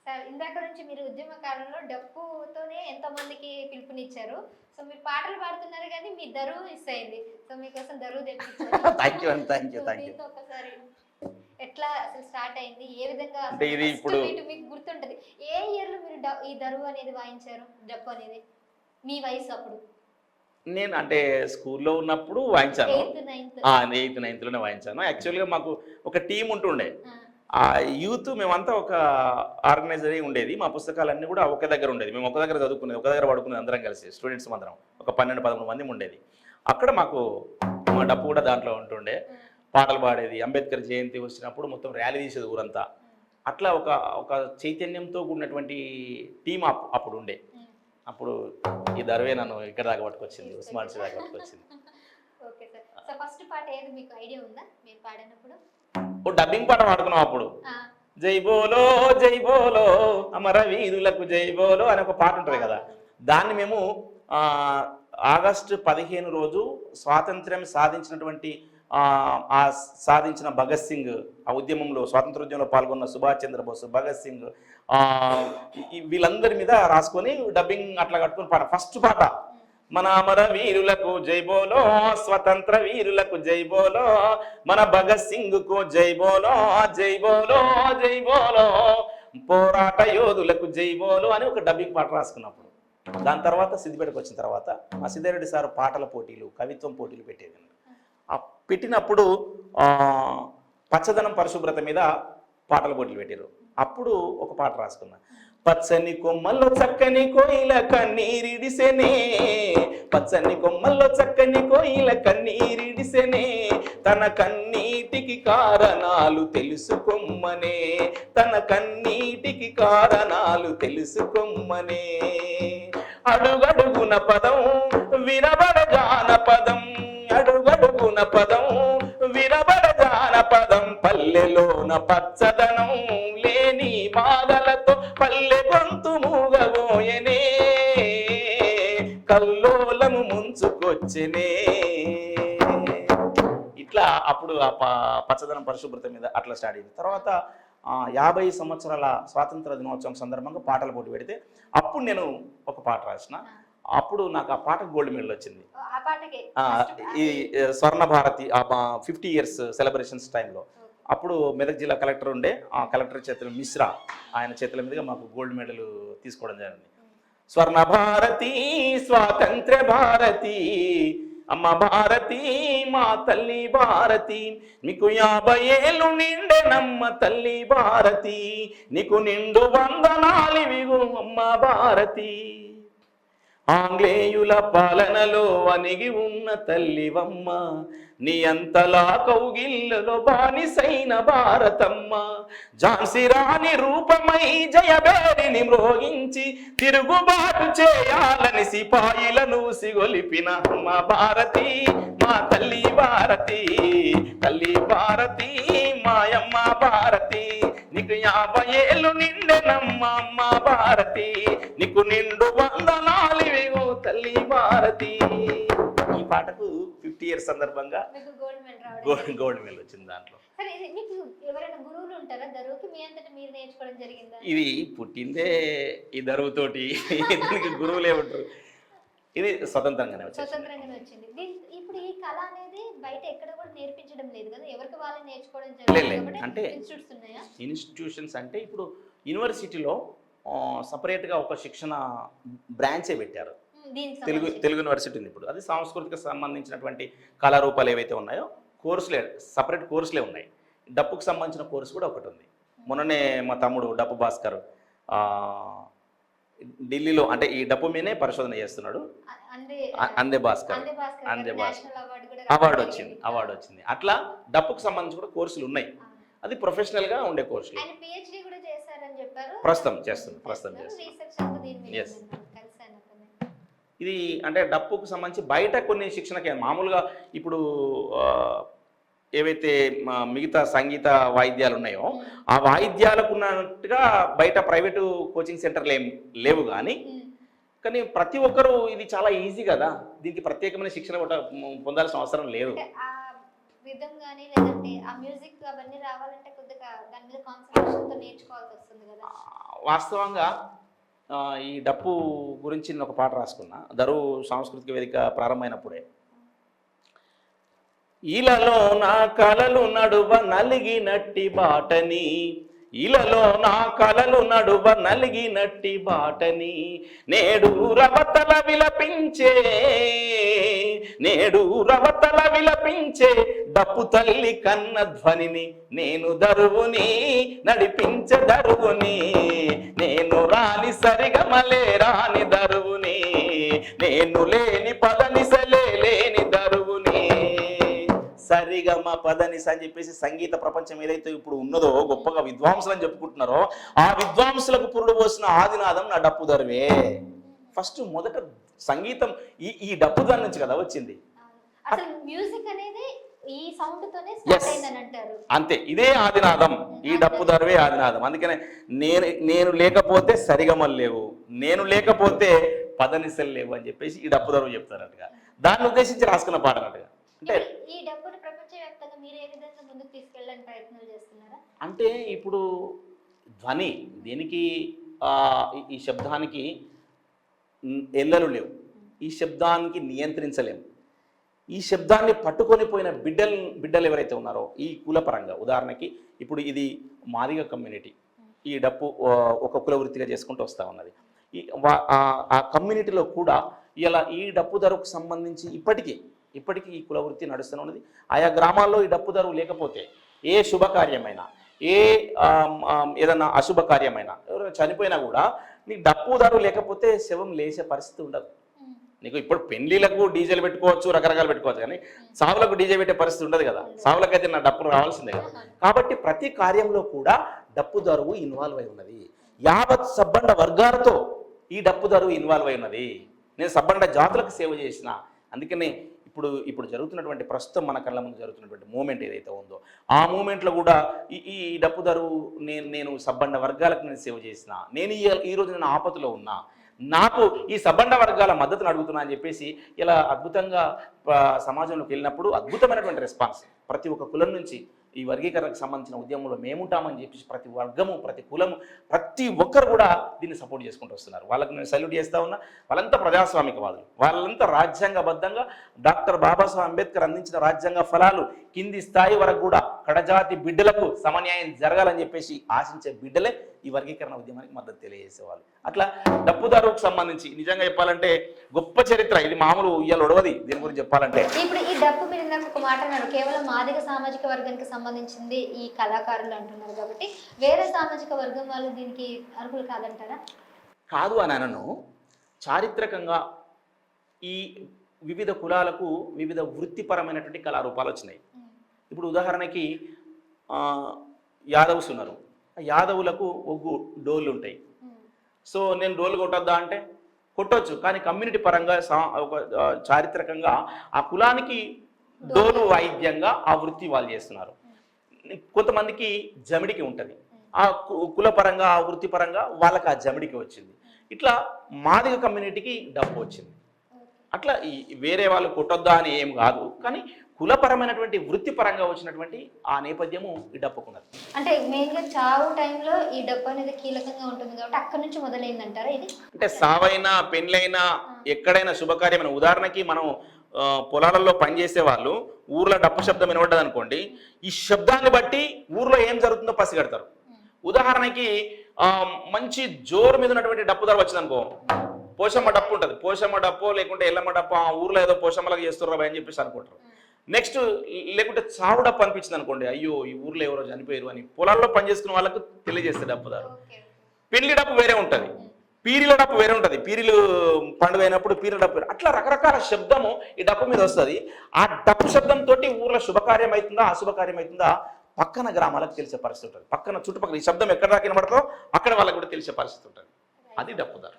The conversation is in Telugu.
సార్ ఇందాక నుంచి మీరు ఉద్యమ కాలంలో డప్పుతోనే ఎంతో మందికి పిలుపునిచ్చారు. సో మీరు పాటలు పాడుతున్నారు కానీ మీ దరువు మిస్ అయింది. సో మీకోసం దరువు తెప్పించారు. థ్యాంక్ యూ అండి, థ్యాంక్ యూ, థ్యాంక్ యూ. దీంతో ఒకసారి ఎట్లా అసలు స్టార్ట్ అయింది, ఏ విధంగా అంటే ఇది ఇప్పుడు మీకు గుర్తుంటది ఏ ఇయర్ లో మీరు ఈ దరువు అనేది వాయించారు, డప్పు అనేది మీ వయసు అప్పుడు? నేను అంటే స్కూల్లో ఉన్నప్పుడు వాయించాను. 8th 9th లోనే వాయించాను. యాక్చువల్గా మాకు ఒక టీం ఉంటుండే. ఆ యూత్ మేమంతా ఒక ఆర్గనైజర్ ఉండేది. మా పుస్తకాలన్నీ కూడా ఒక దగ్గర ఉండేది. మేము ఒక దగ్గర చదువుకునేది, ఒక దగ్గర పడుకునేది, అందరం కలిసి స్టూడెంట్స్ అందరం ఒక 12-13 మంది ఉండేది. అక్కడ మాకు మా డప్పు కూడా దాంట్లో ఉంటుండే, పాటలు పాడేది. అంబేద్కర్ జయంతి వచ్చినప్పుడు మొత్తం ర్యాలీ తీసేది ఊరంతా. అట్లా ఒక చైతన్యంతో కూడినటువంటి టీం అప్పుడు ఉండే. అప్పుడు ఈ దరువే నన్ను ఇక్కడ దాకా పట్టుకొచ్చింది, ఉస్మాన్ దాకా పట్టుకొచ్చింది. Okay sir. సో ఫస్ట్ పాట ఏది మీకు ఐడియా ఉందా మీరు పాడినప్పుడు? ఓ డబ్బింగ్ పాట పాడుకున్నాం అప్పుడు. జై బోలో జై బోలో అమరవీరులకు జై బోలో అనే ఒక పాట ఉంటుంది కదా, దాన్ని మేము ఆగస్టు 15 రోజు స్వాతంత్ర్యం సాధించినటువంటి సాధించిన భగత్ సింగ్, ఆ ఉద్యమంలో స్వాతంత్రోద్యమంలో పాల్గొన్న సుభాష్ చంద్రబోస్, భగత్ సింగ్, వీళ్ళందరి మీద రాసుకొని డబ్బింగ్ అట్లా కట్టుకుని పాట. ఫస్ట్ పాట మన అమర వీరులకు జై బోలో, స్వతంత్ర వీరులకు జై బోలో, మన భగత్ సింగ్ కు జై బోలో, జై బోలో జై బోలో, పోరాట యోధులకు జై బోలో అని ఒక డబ్బింగ్ పాట రాసుకున్నప్పుడు. దాని తర్వాత సిద్దిపేటకు వచ్చిన తర్వాత మా సిద్ధారెడ్డి సార్ పాటల పోటీలు, కవిత్వం పోటీలు పెట్టేది. పెట్టినప్పుడు పచ్చదనం పరిశుభ్రత మీద పాటల పోటీలు పెట్టారు. అప్పుడు ఒక పాట రాసుకున్నా. పచ్చని కొమ్మల్లో చక్కని కోయిల కన్నీరిడిసెనే, పచ్చని కొమ్మల్లో చక్కని కోయిల కన్నీరిడిసెనే, తన కన్నీటికి కారణాలు తెలుసుకొమ్మనే, తన కన్నీటికి కారణాలు తెలుసుకొమ్మనే, అడుగడుగున పదం వినబడ జానపదం, అడుగడుగున పదం వినబడ జానపదం, పల్లెలోన పచ్చదనం లేని బాధలతో పల్లె గొంతు మూగబోయనే, కల్లోలము ముంచుకొచ్చనే. ఇట్లా అప్పుడు ఆ పచ్చదనం పరిశుభ్రత మీద అట్లా స్టార్ట్ అయింది. తర్వాత 50 సంవత్సరాల స్వాతంత్ర దినోత్సవం సందర్భంగా పాటల పోటీ పెడితే అప్పుడు నేను ఒక పాట రాసిన. అప్పుడు నాకు ఆ పాటకు గోల్డ్ మెడల్ వచ్చింది. ఈ స్వర్ణ భారతి 50 years సెలబ్రేషన్స్ టైంలో అప్పుడు మెదక్ జిల్లా కలెక్టర్ ఉండే, ఆ కలెక్టర్ చేతుల మిశ్రా, ఆయన చేతుల మీదుగా మాకు గోల్డ్ మెడల్ తీసుకోవడం జరిగింది. స్వర్ణ భారతి స్వాతంత్ర భారతి అమ్మ భారతి మా తల్లి భారతి, నీకు 50 ఏళ్ళు నిండెనమ్మ తల్లి భారతి, నీకు నిండు వందనాలివిగు అమ్మ భారతి, ఆంగ్లేయుల పాలనలో అణిగి ఉన్న తల్లివమ్మ, నీ అంతలా కౌగిళ్ళలో బానిసైన భారతమ్మ, ఝాన్సీ రాణి రూపమై జయబేరిని మ్రోగించి తిరుగుబాటు చేయాలని సిపాయిలను సిగొలిపిన అమ్మ భారతి మా తల్లి భారతి, తల్లి భారతి మాయమ్మ భారతి, నీకు 50 ఏళ్ళు నిండెనమ్మ అమ్మ భారతి, నీకు నిండు వందనాలివిగో తల్లి భారతి. ఈ పాటకు 50 years సందర్భంగా గోల్డ్ మెడల్ వచ్చింది. దాంట్లో ఇది పుట్టిందే ఈ దరువుతోటి, దీనికి గురువులే ఉంటారు. ఇది స్వతంత్రంగానే వచ్చింది. ఇప్పుడు ఈ కళ అనేది బయట ఎక్కడ కూడా నేర్పించడం లేదు కదా, ఎవరికి వాళ్ళు నేర్చుకోవడం జరుగుతుంది. అంటే ఇన్స్టిట్యూషన్స్ అంటే ఇప్పుడు యూనివర్సిటీలో సపరేట్గా ఒక శిక్షణ బ్రాంచే పెట్టారు. తెలుగు యూనివర్సిటీ ఉంది ఇప్పుడు. అది సాంస్కృతిక సంబంధించినటువంటి కళారూపాలు ఏవైతే ఉన్నాయో కోర్సులే, సపరేట్ కోర్సులే ఉన్నాయి. డప్పుకు సంబంధించిన కోర్సు కూడా ఒకటి ఉంది. మొన్ననే మా తమ్ముడు డప్పు భాస్కర్ ఢిల్లీలో అంటే ఈ డప్పు మీదే పరిశోధన చేస్తున్నాడు. అందే భాస్కర్ అవార్డు వచ్చింది. అట్లా డప్పుకు సంబంధించి కూడా కోర్సులు ఉన్నాయి. అది ప్రొఫెషనల్ గా ఉండే కోర్సులు. ప్రస్తుతం చేస్తున్నాం. ఇది అంటే డప్పుకు సంబంధించి బయట కొన్ని శిక్షణకి మామూలుగా ఇప్పుడు ఏవైతే మిగతా సంగీత వాయిద్యాలు ఉన్నాయో ఆ వాయిద్యాలకు ఉన్నట్టుగా బయట ప్రైవేటు కోచింగ్ సెంటర్లు ఏం లేవు. కానీ ప్రతి ఒక్కరూ ఇది చాలా ఈజీ కదా, దీనికి ప్రత్యేకమైన శిక్షణ పొందాల్సిన అవసరం లేదు. విధంగానే లేదంటే ఆ ఆ మ్యూజిక్ అవన్నీ రావాలంటే కొద్దిగా దాని మీద కాన్సంట్రేషన్ తో నేర్చుకోవాల్సి వస్తుంది కదా. వాస్తవంగా ఈ డప్పు గురించి నేను ఒక పాట రాసుకున్నా దరువు సాంస్కృతిక వేదిక ప్రారంభమైనప్పుడే. ఇలలో నా కలలు నడువ నలిగినట్టి బాటని, ఇలలో నా కలలు నడువ నలిగినట్టి బాటని, నేడు రవతల విలపించే, నేడు రవతల విలపించే డప్పు తల్లి కన్న ధ్వనిని, నేను దరువుని నడిపించే దరువుని, నేను రాని సరిగమలే రాని దరువుని, నేను లేని పదనిసలే లేని దరువుని. సరిగమ పదనిస అని చెప్పేసి సంగీత ప్రపంచం ఏదైతే ఇప్పుడు ఉన్నదో గొప్పగా విద్వాంసులు అని చెప్పుకుంటున్నారో ఆ విద్వాంసులకు పురుడు పోసిన ఆదినాదం నా డప్పు దరువే. ఫస్ట్ మొదట సంగీతం ఈ డప్పు దాని నుంచి కదా వచ్చింది. అసలు మ్యూజిక్ అనేది ఈ సౌండ్ తోనే స్టార్ట్ అయిందని అంటారు. అంతే, ఇదే ఆదినాదం, ఈ డప్పు దరువే ఆదినాదం. అందుకనే నేను లేకపోతే సరిగమలు లేవు, నేను లేకపోతే పదనిసలు లేవు అని చెప్పేసి ఈ డప్పు దరువు చెప్తారట్టుగా. దాన్ని ఉద్దేశించి రాసుకున్న పాట అన్నట్టుగా. అంటే ఈ డప్పుని ప్రపంచవ్యాప్తంగా మీరు ఏ విధంగా ముందుకు తీసుకెళ్ళడానికి ప్రయత్నాలు చేస్తున్నారా? అంటే ఇప్పుడు ధ్వని దీనికి ఈ శబ్దానికి ఎల్లలు లేవు, ఈ శబ్దానికి నియంత్రించలేము. ఈ శబ్దాన్ని పట్టుకొని పోయిన బిడ్డలు ఎవరైతే ఉన్నారో ఈ కులపరంగా, ఉదాహరణకి ఇప్పుడు ఇది మాదిగ కమ్యూనిటీ, ఈ డప్పు ఒక కుల వృత్తిగా చేసుకుంటూ వస్తూ ఉన్నది. ఆ కమ్యూనిటీలో కూడా ఇలా ఈ డప్పు ధరకు సంబంధించి ఇప్పటికీ ఈ కుల వృత్తి నడుస్తూనే ఉన్నది. ఆయా గ్రామాల్లో ఈ డప్పు ధర లేకపోతే ఏ శుభకార్యమైనా, ఏదన్నా అశుభ కార్యమైనా, ఎవరైనా చనిపోయినా కూడా నీకు డప్పు ధర లేకపోతే శవం లేచే పరిస్థితి ఉండదు. నీకు ఇప్పుడు పెళ్లిలకు డీజేలు పెట్టుకోవచ్చు, రకరకాలు పెట్టుకోవచ్చు, కానీ సావులకు డీజే పెట్టే పరిస్థితి ఉండదు కదా. సావులకైతే నా డప్పు రావాల్సిందే కదా. కాబట్టి ప్రతి కార్యంలో కూడా డప్పు దరువు ఇన్వాల్వ్ అయి ఉన్నది. యావత్ సబ్బండ వర్గాలతో ఈ డప్పు దరువు ఇన్వాల్వ్ అయి ఉన్నది. నేను సబ్బండ జాతులకు సేవ చేసిన, అందుకనే ఇప్పుడు జరుగుతున్నటువంటి ప్రస్తుతం మన కళ్ళ ముందు జరుగుతున్నటువంటి మూమెంట్ ఏదైతే ఉందో ఆ మూమెంట్లో కూడా ఈ డప్పు దరువు నేను సబ్బండ వర్గాలకు నేను సేవ చేసిన, నేను ఈరోజు నేను ఆపదలో ఉన్నా, నాకు ఈ సబ్బండ వర్గాల మద్దతును అడుగుతున్నా అని చెప్పేసి ఇలా అద్భుతంగా సమాజంలోకి వెళ్ళినప్పుడు అద్భుతమైనటువంటి రెస్పాన్స్ ప్రతి ఒక్క కులం నుంచి ఈ వర్గీకరణకు సంబంధించిన ఉద్యమంలో మేముంటామని చెప్పేసి ప్రతి వర్గము, ప్రతి కులము, ప్రతి ఒక్కరు కూడా దీన్ని సపోర్ట్ చేసుకుంటూ వస్తున్నారు. వాళ్ళకి నేను సల్యూట్ చేస్తూ ఉన్నా. వాళ్ళంతా ప్రజాస్వామికవాదులు, వాళ్ళంతా రాజ్యాంగబద్ధంగా డాక్టర్ బాబాసాహెబ్ అంబేద్కర్ అందించిన రాజ్యాంగ ఫలాలు కింది స్థాయి వరకు కూడా కడజాతి బిడ్డలకు సమన్యాయం జరగాలని చెప్పేసి ఆశించే బిడ్డలే ఈ వర్గీకరణ ఉద్యమానికి మద్దతు తెలియజేసేవాళ్ళు. అట్లా డప్పుదారుకు సంబంధించి నిజంగా చెప్పాలంటే గొప్ప చరిత్ర, ఇది మామూలు ఇయ్యాలు ఒడవది. దీని గురించి చెప్పాలంటే ఇప్పుడు ఈ డప్పు మీరు నాకు ఒక మాట అన్నారు, కేవలం మాదిగ సామాజిక వర్గానికి సంబంధించింది ఈ కళాకారులు అంటున్నారు కాబట్టి వేరే సామాజిక వర్గం వాళ్ళు దీనికి అర్హులు కాదంటారా? కాదు అని అనను. చారిత్రకంగా ఈ వివిధ కులాలకు వివిధ వృత్తిపరమైనటువంటి కళారూపాలు వచ్చినాయి. ఇప్పుడు ఉదాహరణకి యాదవ్స్ ఉన్నారు, యాదవులకు ఒగ్గు డోళ్ళు ఉంటాయి. సో నేను డోలు కొట్టొద్దా అంటే కొట్టొచ్చు, కానీ కమ్యూనిటీ పరంగా ఒక చారిత్రకంగా ఆ కులానికి డోలు వాయిద్యంగా ఆ వృత్తి వాళ్ళు చేస్తున్నారు. కొంతమందికి జమిడికి ఉంటుంది, ఆ కులపరంగా ఆ వృత్తిపరంగా వాళ్ళకి ఆ జమిడికి వచ్చింది. ఇట్లా మాదిగ కమ్యూనిటీకి డప్పు వచ్చింది. అట్లా వేరే వాళ్ళు కొట్టొద్దా అని ఏం కాదు, కానీ కులపరమైనటువంటి వృత్తిపరంగా వచ్చినటువంటి ఆ నేపథ్యము ఈ డప్పుకున్నది. అంటే మెయిన్గా చావు టైంలో ఈ డప్పు అనేది కీలకంగా ఉంటుంది కాబట్టి అక్కడి నుంచి మొదలైందంటారా ఇది? అంటే సావైనా పెళ్ళైనా ఎక్కడైనా శుభకార్యమైన, ఉదాహరణకి మనం పొలాలలో పనిచేసే వాళ్ళు ఊర్లో డప్పు శబ్దం వినబడ్డది అనుకోండి, ఈ శబ్దాన్ని బట్టి ఊర్లో ఏం జరుగుతుందో పసిగడతారు. ఉదాహరణకి మంచి జోరు మీద ఉన్నటువంటి డప్పు ధర వచ్చింది అనుకో, పోషమ్మ డప్పు ఉంటుంది, పోషమ్మ డప్పు లేకుంటే ఎల్లమ్మ డప్పు, ఆ ఊర్లో ఏదో పోషమ్మలాగా చేస్తుర్రా అని చెప్పేసి అనుకుంటారు. నెక్స్ట్ లేకుంటే చావు డప్పు అనిపించింది అనుకోండి, అయ్యో ఈ ఊర్లో ఎవరో చనిపోయారు అని పొలాల్లో పనిచేసుకున్న వాళ్ళకు తెలియజేస్తారు డప్పుదారు. పెళ్లి డప్పు వేరే ఉంటుంది, పీరీల డప్పు వేరే ఉంటుంది, పీరీలు పండుగ అయినప్పుడు పీరీల డప్పు, అట్లా రకరకాల శబ్దము ఈ డప్పు మీద వస్తుంది. ఆ డప్పు శబ్దంతో ఊర్లో శుభకార్యం అవుతుందా అశుభకార్యం అవుతుందా పక్కన గ్రామాలకు తెలిసే పరిస్థితి ఉంటుంది. పక్కన చుట్టుపక్కల ఈ శబ్దం ఎక్కడ దాకా వినబడతారో అక్కడ వాళ్ళకి కూడా తెలిసే పరిస్థితి ఉంటుంది. అది డప్పుదారు.